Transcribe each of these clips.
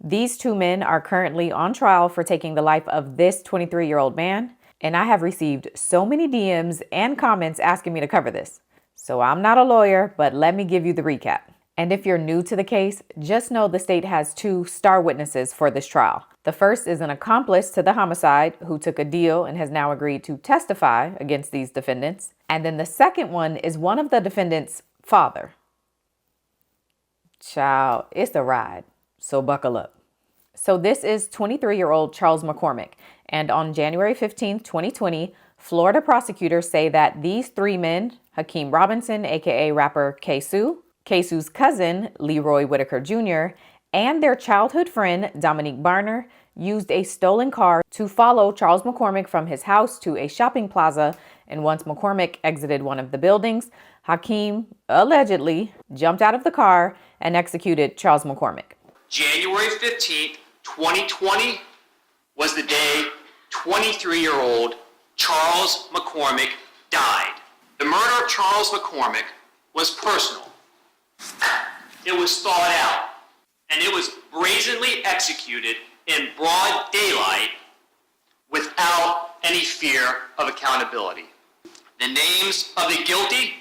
These two men are currently on trial for taking the life of this 23-year-old man, and I have received so many DMs and comments asking me to cover this. So I'm not a lawyer, but let me give you the recap. And if you're new to the case, just know the state has two star witnesses for this trial. The first is an accomplice to the homicide who took a deal and has now agreed to testify against these defendants. And then the second one is one of the defendants' father. Child, it's a ride, so buckle up. So this is 23-year-old Charles McCormick, and on January 15, 2020, Florida prosecutors say that these three men, Hakeem Robinson, aka rapper KSoo, KSoo's cousin, Leroy Whitaker Jr., and their childhood friend, Dominique Barner, used a stolen car to follow Charles McCormick from his house to a shopping plaza, and once McCormick exited one of the buildings, Hakeem allegedly jumped out of the car and executed Charles McCormick. January 15th, 2020 was the day 23-year-old Charles McCormick died. The murder of Charles McCormick was personal. It was thought out, and it was brazenly executed in broad daylight without any fear of accountability. The names of the guilty: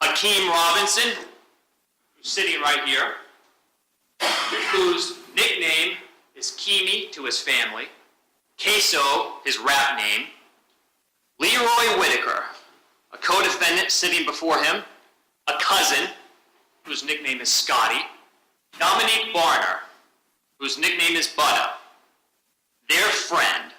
Hakeem Robinson, who's sitting right here, whose nickname is Keemy to his family, KSoo, his rap name, Leroy Whitaker, a co-defendant sitting before him, a cousin, whose nickname is Scotty, Dominique Barner, whose nickname is Butta, their friend.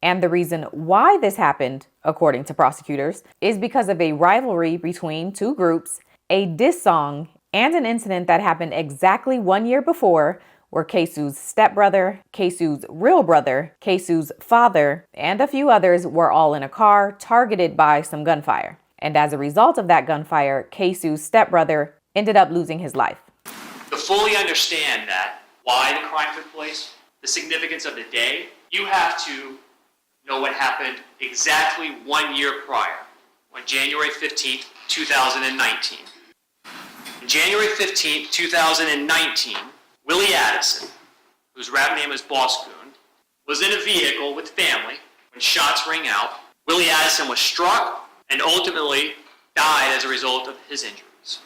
And the reason why this happened, according to prosecutors, is because of a rivalry between two groups, a diss song, and an incident that happened exactly 1 year before, where KSoo's stepbrother, KSoo's real brother, KSoo's father, and a few others were all in a car targeted by some gunfire. And as a result of that gunfire, KSoo's stepbrother ended up losing his life. To fully understand that, why the crime took place, the significance of the day, you have to know what happened exactly 1 year prior, on January 15th, 2019. On January 15th, 2019, Willie Addison, whose rap name is Boss Goon, was in a vehicle with family when shots rang out. Willie Addison was struck and ultimately died as a result of his injuries.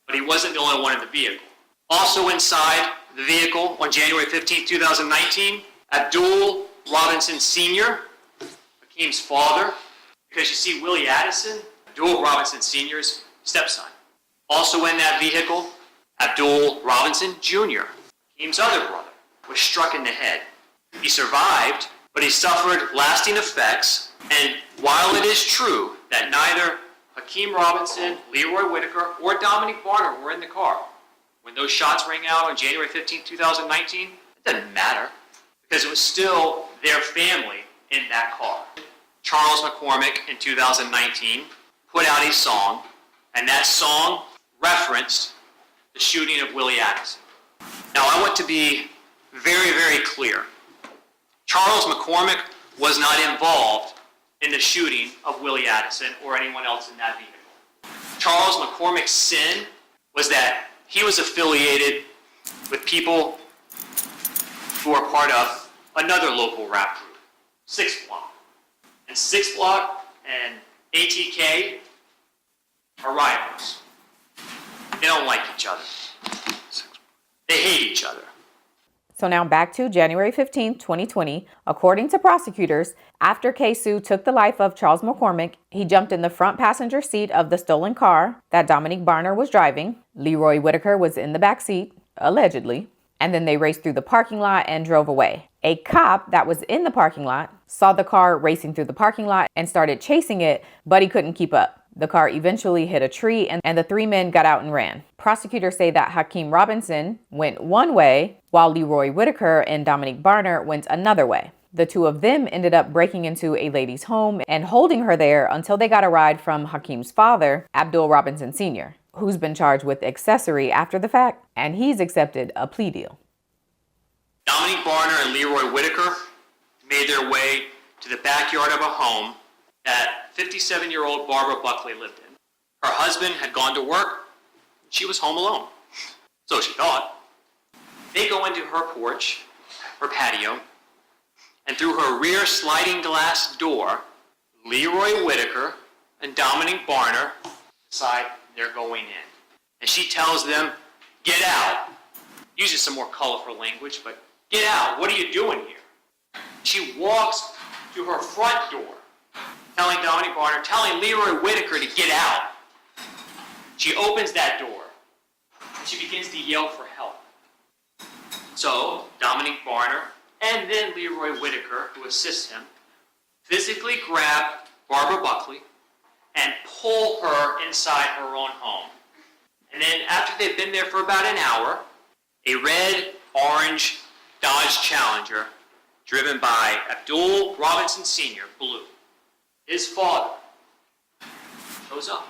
But he wasn't the only one in the vehicle. Also inside the vehicle on January 15, 2019, Abdul Robinson Sr., Hakeem's father, because you see Willie Addison, Abdul Robinson Sr.'s stepson. Also in that vehicle, Abdul Robinson Jr., Hakeem's other brother, was struck in the head. He survived, but he suffered lasting effects, and while it is true that neither Hakeem Robinson, Leroy Whitaker, or Dominique Barner were in the car when those shots rang out on January 15, 2019, it doesn't matter, because it was still their family in that car. Charles McCormick in 2019 put out a song, and that song referenced the shooting of Willie Addison. Now I want to be very, very clear. Charles McCormick was not involved in the shooting of Willie Addison or anyone else in that vehicle. Charles McCormick's sin was that he was affiliated with people who are part of another local rap group, 6 Block. And 6 Block and ATK are rivals. They don't like each other. They hate each other. So now back to January 15, 2020. According to prosecutors, after KSoo took the life of Charles McCormick, he jumped in the front passenger seat of the stolen car that Dominique Barner was driving. Leroy Whitaker was in the back seat, allegedly. And then they raced through the parking lot and drove away. A cop that was in the parking lot saw the car racing through the parking lot and started chasing it, but he couldn't keep up. The car eventually hit a tree and the three men got out and ran. Prosecutors say that Hakeem Robinson went one way while Leroy Whitaker and Dominique Barner went another way. The two of them ended up breaking into a lady's home and holding her there until they got a ride from Hakeem's father, Abdul Robinson Sr., who's been charged with accessory after the fact, and he's accepted a plea deal. Dominique Barner and Leroy Whitaker made their way to the backyard of a home that 57-year-old Barbara Buckley lived in. Her husband had gone to work. She was home alone. So she thought. They go into her porch, her patio, and through her rear sliding glass door, Leroy Whitaker and Dominic Barner decide they're going in. And she tells them, "Get out." Uses some more colorful language, but "Get out, what are you doing here?" She walks to her front door, telling Dominic Barner, telling Leroy Whitaker to get out. She opens that door, and she begins to yell for help. So Dominic Barner and then Leroy Whitaker, who assists him, physically grab Barbara Buckley and pull her inside her own home. And then after they've been there for about an hour, a red-orange Dodge Challenger driven by Abdul Robinson Sr., blue, his father, shows up.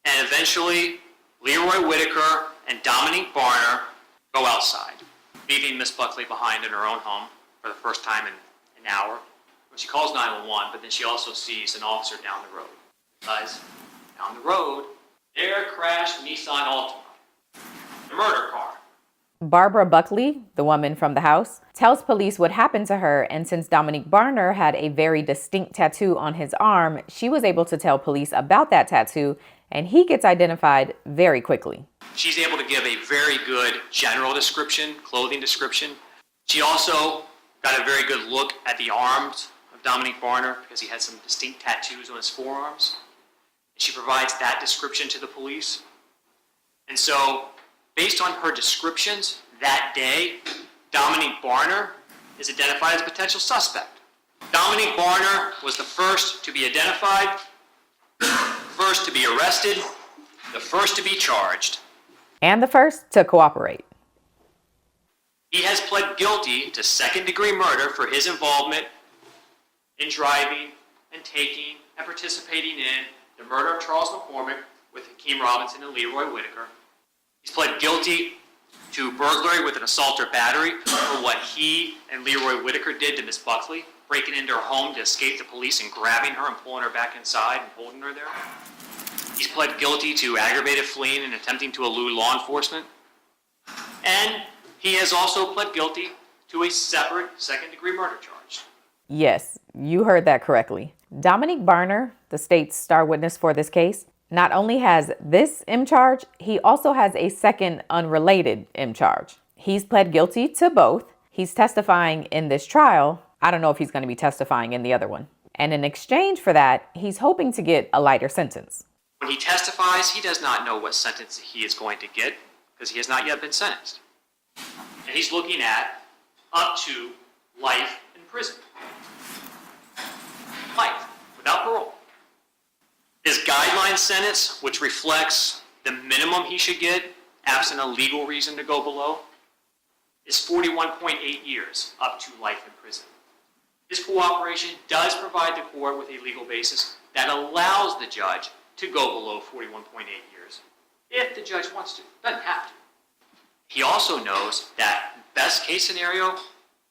And eventually, Leroy Whitaker and Dominic Barner go outside, leaving Miss Buckley behind in her own home for the first time in an hour. She calls 911, but then she also sees an officer down the road. Because down the road, there crashed Nissan Altima, the murder car. Barbara Buckley, the woman from the house, tells police what happened to her, and since Dominic Barner had a very distinct tattoo on his arm, she was able to tell police about that tattoo, and he gets identified very quickly. She's able to give a very good general description, clothing description. She also got a very good look at the arms of Dominic Barner because he had some distinct tattoos on his forearms. She provides that description to the police. And so, based on her descriptions that day, Dominic Barner is identified as a potential suspect. Dominic Barner was the first to be identified, first to be arrested, the first to be charged. And the first to cooperate. He has pled guilty to second-degree murder for his involvement in driving and taking and participating in the murder of Charles McCormick with Hakeem Robinson and Leroy Whitaker. He's pled guilty to burglary with an assault or battery for what he and Leroy Whitaker did to Miss Buckley, breaking into her home to escape the police and grabbing her and pulling her back inside and holding her there. He's pled guilty to aggravated fleeing and attempting to elude law enforcement. And he has also pled guilty to a separate second-degree murder charge. Yes, you heard that correctly. Dominic Barner, the state's star witness for this case, not only has this M charge, he also has a second unrelated M charge. He's pled guilty to both. He's testifying in this trial. I don't know if he's going to be testifying in the other one. And in exchange for that, he's hoping to get a lighter sentence. When he testifies, he does not know what sentence he is going to get because he has not yet been sentenced. And he's looking at up to life in prison. Life, without parole. His guideline sentence, which reflects the minimum he should get, absent a legal reason to go below, is 41.8 years, up to life in prison. His cooperation does provide the court with a legal basis that allows the judge to go below 41.8 years, if the judge wants to, doesn't have to. He also knows that best case scenario,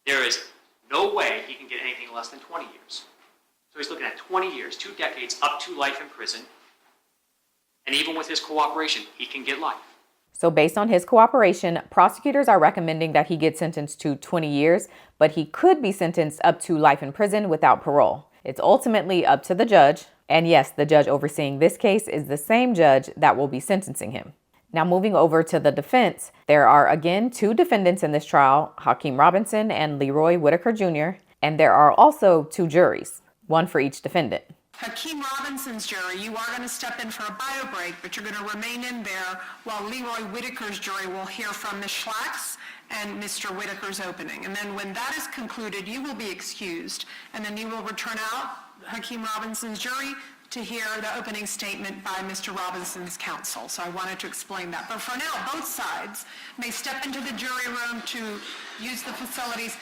there is no way he can get anything less than 20 years. So he's looking at 20 years, 2 decades, up to life in prison. And even with his cooperation, he can get life. So based on his cooperation, prosecutors are recommending that he get sentenced to 20 years, but he could be sentenced up to life in prison without parole. It's ultimately up to the judge. And yes, the judge overseeing this case is the same judge that will be sentencing him. Now moving over to the defense, there are again 2 defendants in this trial, Hakeem Robinson and Leroy Whitaker Jr., and there are also 2 juries, one for each defendant. Hakeem Robinson's jury, you are going to step in for a bio break, but you're going to remain in there while Leroy Whitaker's jury will hear from Ms. Schlack's and Mr. Whitaker's opening. And then when that is concluded, you will be excused, and then you will return out, Hakeem Robinson's jury, to hear the opening statement by Mr. Robinson's counsel. So I wanted to explain that. But for now, both sides may step into the jury room to use the facilities.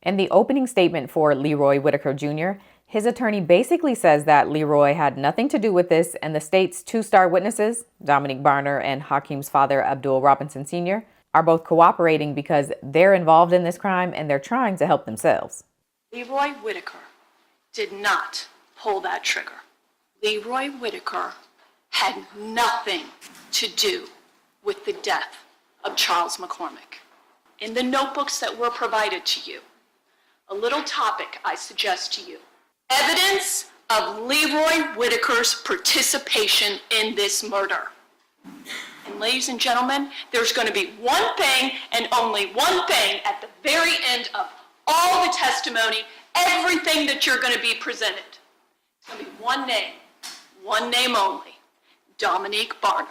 In the opening statement for Leroy Whitaker Jr., his attorney basically says that Leroy had nothing to do with this, and the state's 2 star witnesses, Dominic Barner and Hakeem's father, Abdul Robinson Sr., are both cooperating because they're involved in this crime and they're trying to help themselves. Leroy Whitaker did not pull that trigger. Leroy Whitaker had nothing to do with the death of Charles McCormick. in the notebooks that were provided to you, a little topic I suggest to you. Evidence of Leroy Whitaker's participation in this murder. And ladies and gentlemen, there's going to be one thing and only one thing at the very end of all the testimony, everything that you're going to be presented. It's going to be one name only, Dominique Barner.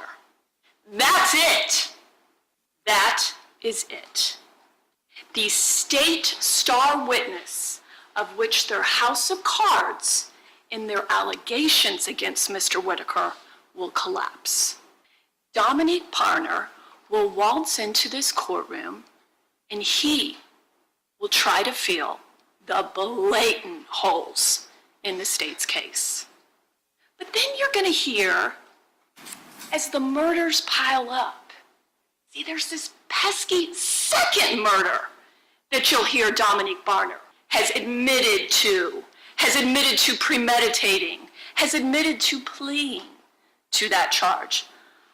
That's it. That is it. The state star witness of which their house of cards in their allegations against Mr. Whitaker will collapse. Dominique Barner will waltz into this courtroom and he will try to fill the blatant holes in the state's case. But then you're going to hear, as the murders pile up, see, there's this pesky second murder that you'll hear Dominique Barner has admitted to premeditating, has admitted to pleading to that charge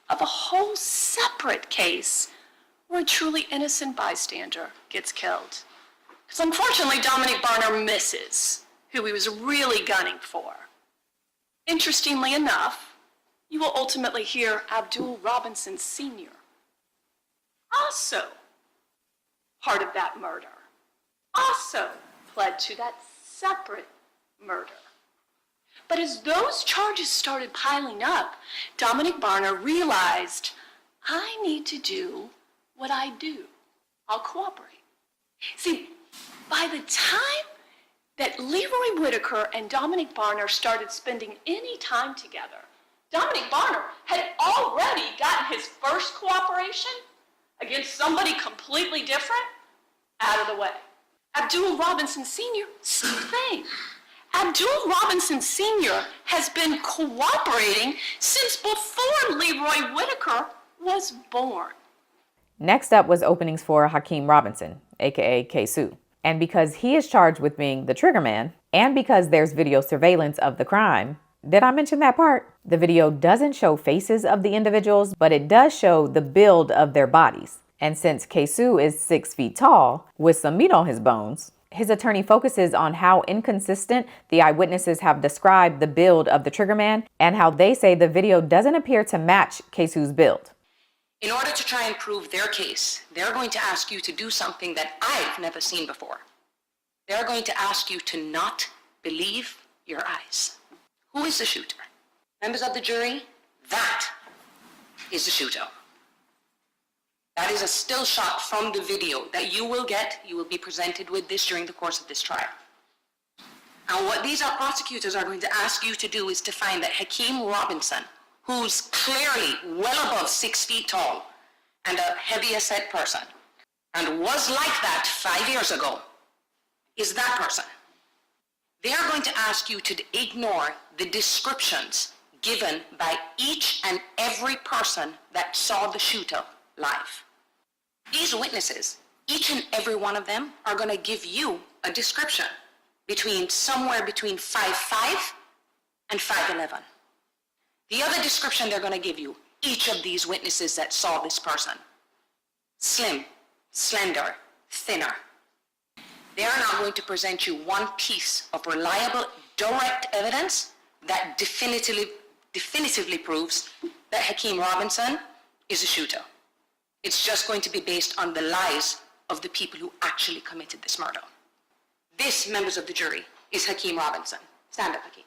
of a whole separate case where a truly innocent bystander gets killed. Because unfortunately, Dominique Barner misses who he was really gunning for. Interestingly enough, you will ultimately hear Abdul Robinson Sr., also part of that murder, also pled to that separate murder. But as those charges started piling up, Dominique Barner realized, I need to do what I do. I'll cooperate. See, by the time that Leroy Whitaker and Dominique Barner started spending any time together, Dominique Barner had already gotten his first cooperation against somebody completely different out of the way. Abdul Robinson Sr., same thing. Abdul Robinson Sr. has been cooperating since before Leroy Whitaker was born. Next up was openings for Hakeem Robinson, aka KSoo. And because he is charged with being the trigger man, and because there's video surveillance of the crime, did I mention that part? The video doesn't show faces of the individuals, but it does show the build of their bodies. And since KSoo is 6 feet tall, with some meat on his bones, his attorney focuses on how inconsistent the eyewitnesses have described the build of the trigger man and how they say the video doesn't appear to match KSoo's build. In order to try and prove their case, they're going to ask you to do something that I've never seen before. They're going to ask you to not believe your eyes. Who is the shooter? Members of the jury, that is the shooter. That is a still shot from the video that you will get. You will be presented with this during the course of this trial. And what these prosecutors are going to ask you to do is to find that Hakeem Robinson, who's clearly well above 6 feet tall and a heavier set person, and was like that 5 years ago, is that person. They are going to ask you to ignore the descriptions given by each and every person that saw the shooter live. These witnesses, each and every one of them, are going to give you a description somewhere between 5'5" and 5'11". The other description they're going to give you, each of these witnesses that saw this person: slim, slender, thinner. They are now going to present you one piece of reliable, direct evidence that definitively proves that Hakeem Robinson is a shooter. It's just going to be based on the lies of the people who actually committed this murder. This, members of the jury, is Hakeem Robinson. Stand up, Hakeem.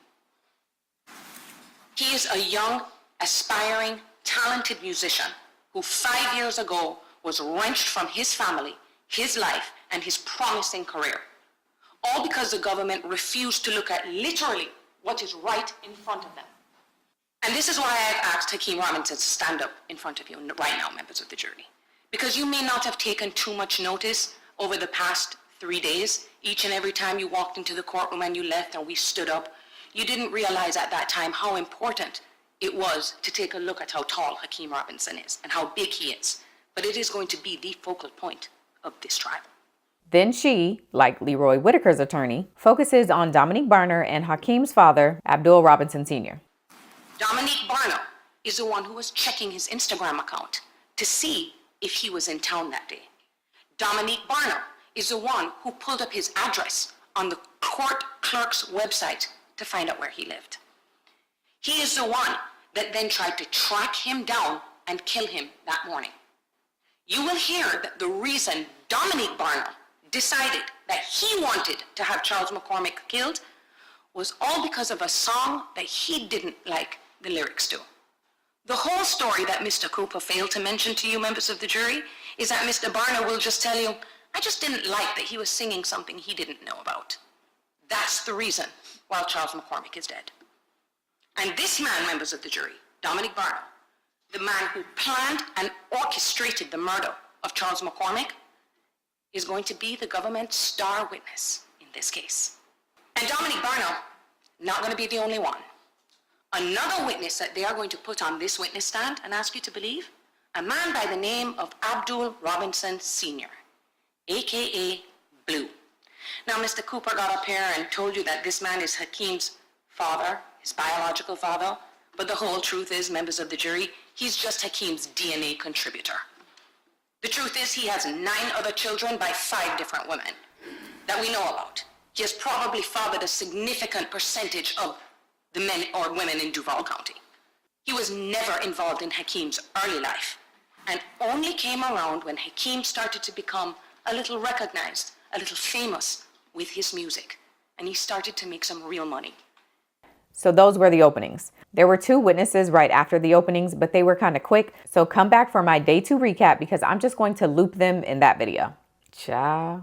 He is a young, aspiring, talented musician who 5 years ago was wrenched from his family, his life, and his promising career. All because the government refused to look at literally what is right in front of them. And this is why I've asked Hakeem Robinson to stand up in front of you right now, members of the jury. Because you may not have taken too much notice over the past 3 days. Each and every time you walked into the courtroom and you left and we stood up, you didn't realize at that time how important it was to take a look at how tall Hakeem Robinson is and how big he is. But it is going to be the focal point of this trial. Then she, like Leroy Whitaker's attorney, focuses on Dominique Barner and Hakeem's father, Abdul Robinson Sr. Dominique Barner is the one who was checking his Instagram account to see if he was in town that day. Dominique Barnum is the one who pulled up his address on the court clerk's website to find out where he lived. He is the one that then tried to track him down and kill him that morning. You will hear that the reason Dominique Barnum decided that he wanted to have Charles McCormick killed was all because of a song that he didn't like the lyrics to. The whole story that Mr. Cooper failed to mention to you, members of the jury, is that Mr. Barnum will just tell you, I just didn't like that he was singing something he didn't know about. That's the reason why Charles McCormick is dead. And this man, members of the jury, Dominique Barnum, the man who planned and orchestrated the murder of Charles McCormick, is going to be the government's star witness in this case. And Dominique Barnum, not going to be the only one. Another witness that they are going to put on this witness stand and ask you to believe, a man by the name of Abdul Robinson Sr., AKA Blue. Now, Mr. Cooper got up here and told you that this man is Hakeem's father, his biological father, but the whole truth is, members of the jury, he's just Hakeem's DNA contributor. The truth is, he has 9 other children by 5 different women that we know about. He has probably fathered a significant percentage of the men or women in Duval County. He was never involved in Hakeem's early life and only came around when Hakeem started to become a little recognized, a little famous with his music, and he started to make some real money. So those were the openings. There were 2 witnesses right after the openings, but they were kind of quick. So come back for my day 2 recap because I'm just going to loop them in that video. Ciao.